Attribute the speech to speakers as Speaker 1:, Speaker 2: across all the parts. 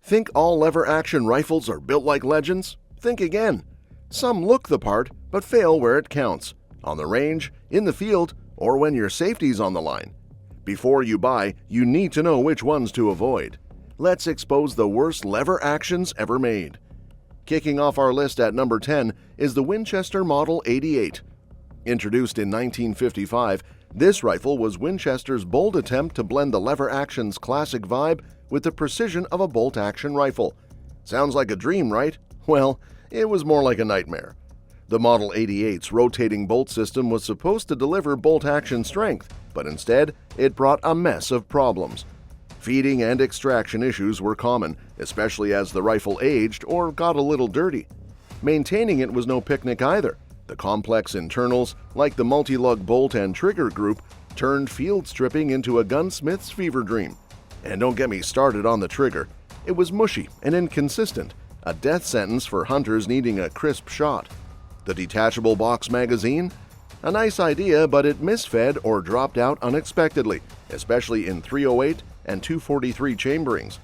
Speaker 1: Think all lever-action rifles are built like legends? Think again. Some look the part, but fail where it counts. On the range, in the field, or when your safety's on the line. Before you buy, you need to know which ones to avoid. Let's expose the worst lever actions ever made. Kicking off our list at number 10 is the Winchester Model 88. Introduced in 1955, this rifle was Winchester's bold attempt to blend the lever action's classic vibe with the precision of a bolt-action rifle. Sounds like a dream, right? Well, it was more like a nightmare. The Model 88's rotating bolt system was supposed to deliver bolt-action strength, but instead, it brought a mess of problems. Feeding and extraction issues were common, especially as the rifle aged or got a little dirty. Maintaining it was no picnic either. The complex internals, like the multi-lug bolt and trigger group, turned field stripping into a gunsmith's fever dream. And don't get me started on the trigger. It was mushy and inconsistent, a death sentence for hunters needing a crisp shot. The detachable box magazine? A nice idea, but it misfed or dropped out unexpectedly, especially in .308 and .243 chamberings.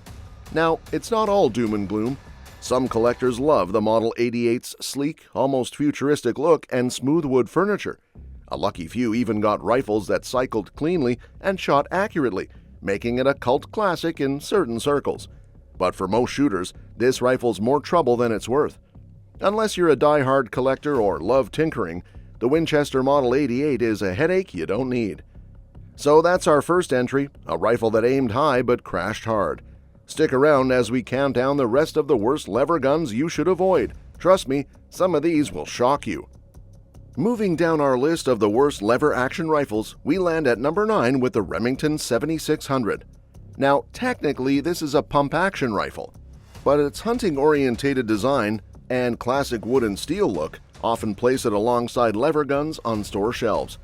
Speaker 1: Now, it's not all doom and gloom. Some collectors love the Model 88's sleek, almost futuristic look and smooth wood furniture. A lucky few even got rifles that cycled cleanly and shot accurately, making it a cult classic in certain circles. But for most shooters, this rifle's more trouble than it's worth. Unless you're a die-hard collector or love tinkering, the Winchester Model 88 is a headache you don't need. So that's our first entry, a rifle that aimed high but crashed hard. Stick around as we count down the rest of the worst lever guns you should avoid. Trust me, some of these will shock you. Moving down our list of the worst lever-action rifles, we land at number 9 with the Remington 7600. Now, technically, this is a pump-action rifle, but its hunting-orientated design and classic wood and steel look often place it alongside lever guns on store shelves.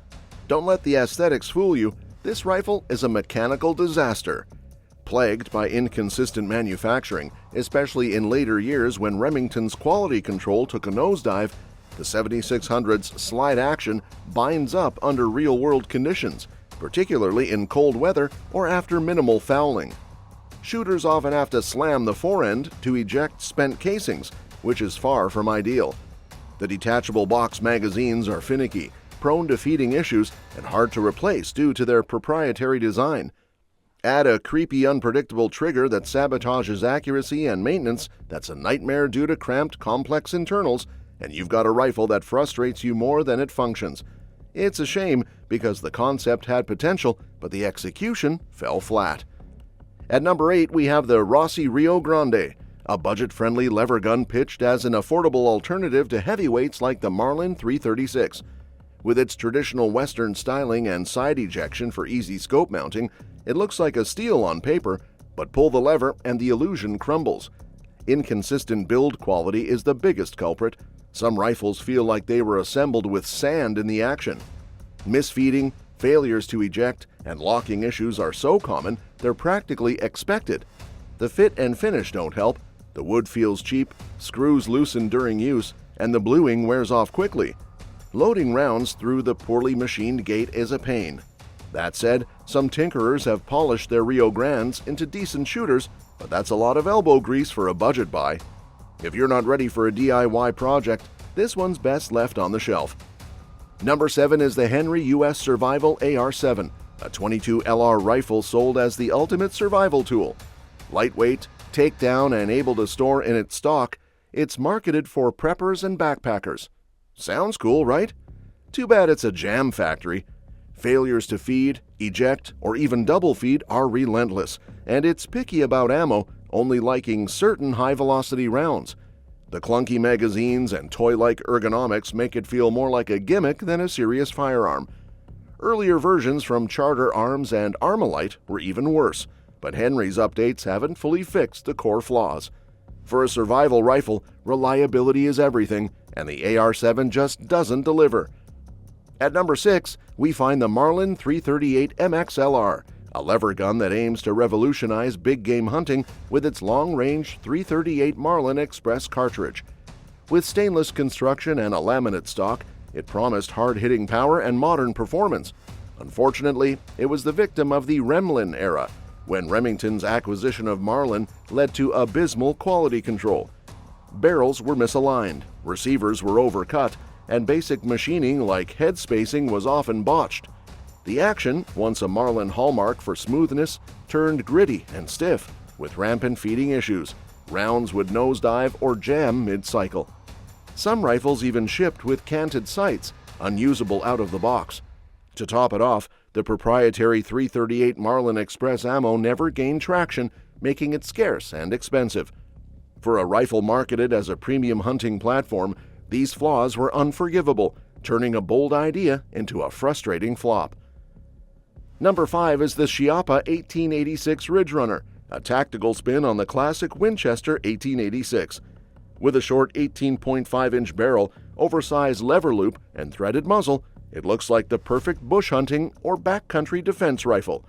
Speaker 1: Don't let the aesthetics fool you, this rifle is a mechanical disaster. Plagued by inconsistent manufacturing, especially in later years when Remington's quality control took a nosedive, the 7600's slide action binds up under real-world conditions, particularly in cold weather or after minimal fouling. Shooters often have to slam the forend to eject spent casings, which is far from ideal. The detachable box magazines are finicky, prone to feeding issues, and hard to replace due to their proprietary design. Add a creepy, unpredictable trigger that sabotages accuracy and maintenance that's a nightmare due to cramped, complex internals, and you've got a rifle that frustrates you more than it functions. It's a shame because the concept had potential, but the execution fell flat. At number 8, we have the Rossi Rio Grande, a budget-friendly lever gun pitched as an affordable alternative to heavyweights like the Marlin 336. With its traditional Western styling and side ejection for easy scope mounting, it looks like a steal on paper, but pull the lever and the illusion crumbles. Inconsistent build quality is the biggest culprit. Some rifles feel like they were assembled with sand in the action. Misfeeding, failures to eject, and locking issues are so common they're practically expected. The fit and finish don't help. The wood feels cheap, screws loosen during use, and the bluing wears off quickly. Loading rounds through the poorly machined gate is a pain. That said, some tinkerers have polished their Rio Grandes into decent shooters, but that's a lot of elbow grease for a budget buy. If you're not ready for a DIY project, this one's best left on the shelf. Number 7 is the Henry US Survival AR7, a 22 LR rifle sold as the ultimate survival tool. Lightweight, takedown, and able to store in its stock, it's marketed for preppers and backpackers. Sounds cool, right? Too bad it's a jam factory. Failures to feed, eject, or even double feed are relentless, and it's picky about ammo, only liking certain high-velocity rounds. The clunky magazines and toy-like ergonomics make it feel more like a gimmick than a serious firearm. Earlier versions from Charter Arms and Armalite were even worse, but Henry's updates haven't fully fixed the core flaws. For a survival rifle, reliability is everything, and the AR7 just doesn't deliver. At number 6, we find the Marlin 338 MXLR, a lever gun that aims to revolutionize big game hunting with its long-range 338 Marlin Express cartridge. With stainless construction and a laminate stock, it promised hard-hitting power and modern performance. Unfortunately, it was the victim of the Remlin era, when Remington's acquisition of Marlin led to abysmal quality control. Barrels were misaligned, receivers were overcut, and basic machining like head spacing was often botched. The action, once a Marlin hallmark for smoothness, turned gritty and stiff, with rampant feeding issues. Rounds would nosedive or jam mid-cycle. Some rifles even shipped with canted sights, unusable out of the box. To top it off, the proprietary .338 Marlin Express ammo never gained traction, making it scarce and expensive. For a rifle marketed as a premium hunting platform, these flaws were unforgivable, turning a bold idea into a frustrating flop. Number 5 is the Chiappa 1886 Ridgerunner, a tactical spin on the classic Winchester 1886. With a short 18.5-inch barrel, oversized lever loop, and threaded muzzle, it looks like the perfect bush hunting or backcountry defense rifle.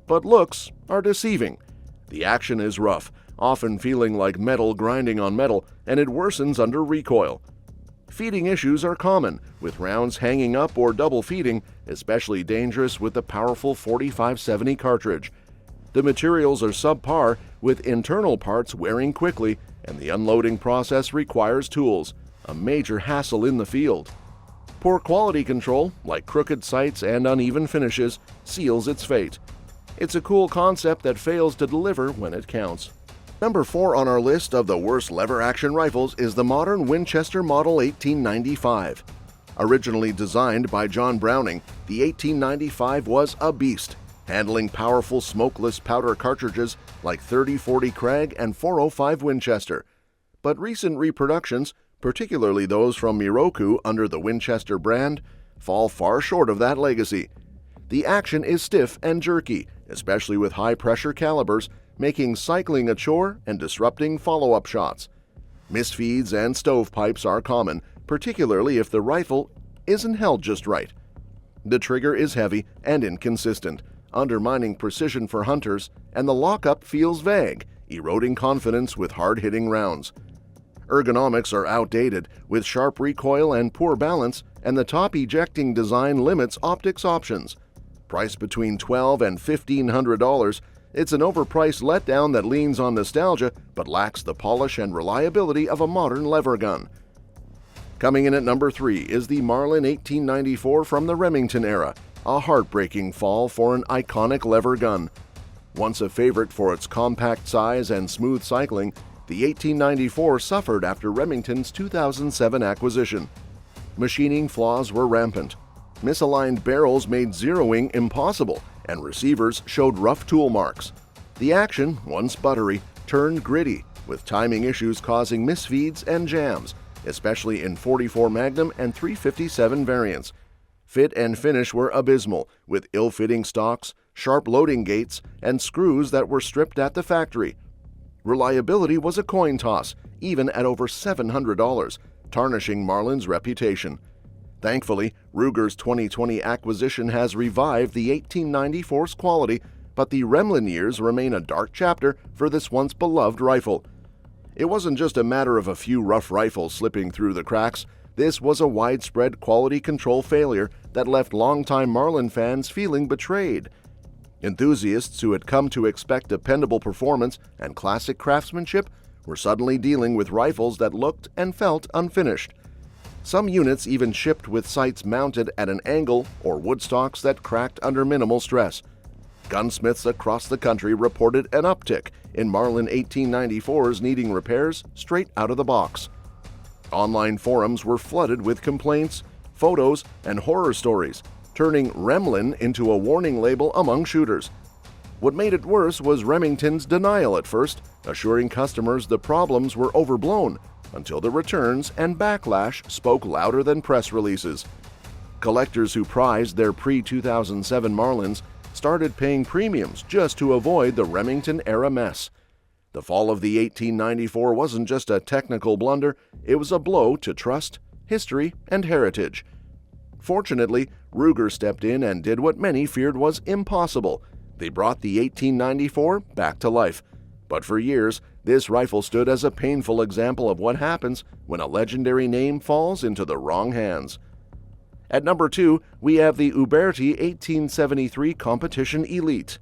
Speaker 1: But looks are deceiving. The action is rough, often feeling like metal grinding on metal, and it worsens under recoil. Feeding issues are common, with rounds hanging up or double feeding, especially dangerous with the powerful 4570 cartridge. The materials are subpar, with internal parts wearing quickly, and the unloading process requires tools, a major hassle in the field. Poor quality control, like crooked sights and uneven finishes, seals its fate. It's a cool concept that fails to deliver when it counts. Number 4 on our list of the worst lever-action rifles is the modern Winchester Model 1895. Originally designed by John Browning, the 1895 was a beast, handling powerful smokeless powder cartridges like 30-40 Krag and 405 Winchester. But recent reproductions, particularly those from Miroku under the Winchester brand, fall far short of that legacy. The action is stiff and jerky, especially with high-pressure calibers, making cycling a chore and disrupting follow-up shots. Misfeeds and stovepipes are common, particularly if the rifle isn't held just right. The trigger is heavy and inconsistent, undermining precision for hunters, and the lockup feels vague, eroding confidence with hard-hitting rounds. Ergonomics are outdated, with sharp recoil and poor balance, and the top ejecting design limits optics options. Priced between $1,200 and $1,500, it's an overpriced letdown that leans on nostalgia but lacks the polish and reliability of a modern lever gun. Coming in at number 3 is the Marlin 1894 from the Remington era, a heartbreaking fall for an iconic lever gun. Once a favorite for its compact size and smooth cycling, the 1894 suffered after Remington's 2007 acquisition. Machining flaws were rampant. Misaligned barrels made zeroing impossible, and receivers showed rough tool marks. The action, once buttery, turned gritty, with timing issues causing misfeeds and jams, especially in .44 Magnum and .357 variants. Fit and finish were abysmal, with ill-fitting stocks, sharp loading gates, and screws that were stripped at the factory. Reliability was a coin toss, even at over $700, tarnishing Marlin's reputation. Thankfully, Ruger's 2020 acquisition has revived the 1894's quality, but the Remlin years remain a dark chapter for this once beloved rifle. It wasn't just a matter of a few rough rifles slipping through the cracks. This was a widespread quality control failure that left longtime Marlin fans feeling betrayed. Enthusiasts who had come to expect dependable performance and classic craftsmanship were suddenly dealing with rifles that looked and felt unfinished. Some units even shipped with sights mounted at an angle or wood stocks that cracked under minimal stress. Gunsmiths across the country reported an uptick in Marlin 1894s needing repairs straight out of the box. Online forums were flooded with complaints, photos, and horror stories, turning Remlin into a warning label among shooters. What made it worse was Remington's denial at first, assuring customers the problems were overblown, until the returns and backlash spoke louder than press releases. Collectors who prized their pre-2007 Marlins started paying premiums just to avoid the Remington-era mess. The fall of the 1894 wasn't just a technical blunder, it was a blow to trust, history, and heritage. Fortunately, Ruger stepped in and did what many feared was impossible. They brought the 1894 back to life. But for years, this rifle stood as a painful example of what happens when a legendary name falls into the wrong hands. At number 2, we have the Uberti 1873 Competition Elite.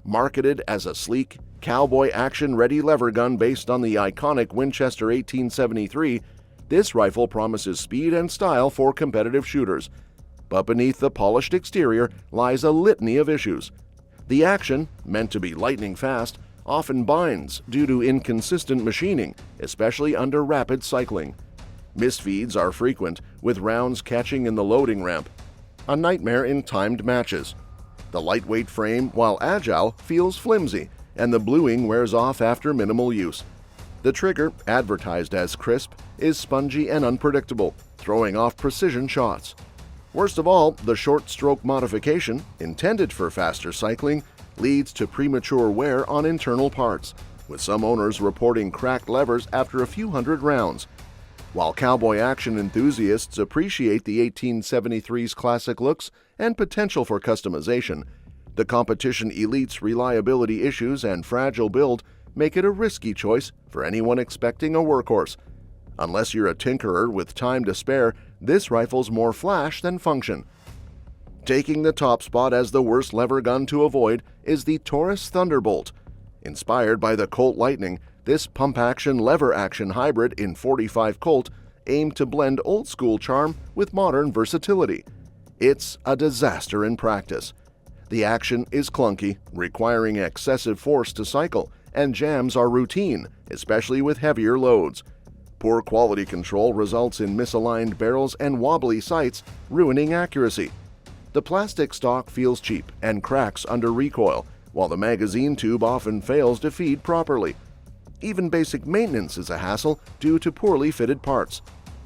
Speaker 1: Marketed as a sleek, cowboy action-ready lever gun based on the iconic Winchester 1873, this rifle promises speed and style for competitive shooters. But beneath the polished exterior lies a litany of issues. The action, meant to be lightning fast, often binds due to inconsistent machining, especially under rapid cycling. Misfeeds are frequent, with rounds catching in the loading ramp. A nightmare in timed matches. The lightweight frame, while agile, feels flimsy, and the bluing wears off after minimal use. The trigger, advertised as crisp, is spongy and unpredictable, throwing off precision shots. Worst of all, the short stroke modification, intended for faster cycling, leads to premature wear on internal parts, with some owners reporting cracked levers after a few hundred rounds. While cowboy action enthusiasts appreciate the 1873's classic looks and potential for customization, the competition elite's reliability issues and fragile build make it a risky choice for anyone expecting a workhorse. Unless you're a tinkerer with time to spare, this rifle's more flash than function. Taking the top spot as the worst lever gun to avoid is the Taurus Thunderbolt. Inspired by the Colt Lightning, this pump-action lever-action hybrid in .45 Colt aimed to blend old-school charm with modern versatility. It's a disaster in practice. The action is clunky, requiring excessive force to cycle, and jams are routine, especially with heavier loads. Poor quality control results in misaligned barrels and wobbly sights, ruining accuracy. The plastic stock feels cheap and cracks under recoil, while the magazine tube often fails to feed properly. Even basic maintenance is a hassle due to poorly fitted parts.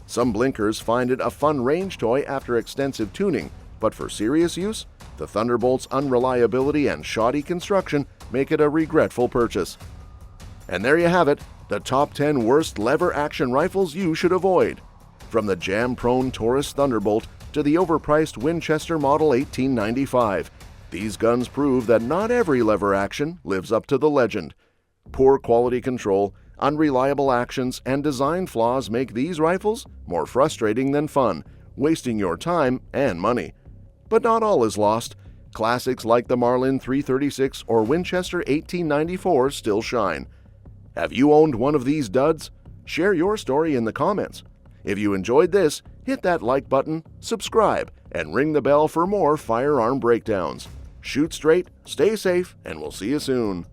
Speaker 1: Some blinkers find it a fun range toy after extensive tuning, but for serious use, the Thunderbolt's unreliability and shoddy construction make it a regretful purchase. And there you have it, the top 10 worst lever-action rifles you should avoid. From the jam-prone Taurus Thunderbolt to the overpriced Winchester Model 1895, these guns prove that not every lever action lives up to the legend. Poor quality control, unreliable actions, and design flaws make these rifles more frustrating than fun, wasting your time and money. But not all is lost. Classics like the Marlin 336 or Winchester 1894 still shine. Have you owned one of these duds? Share your story in the comments. If you enjoyed this, hit that like button, subscribe, and ring the bell for more firearm breakdowns. Shoot straight, stay safe, and we'll see you soon.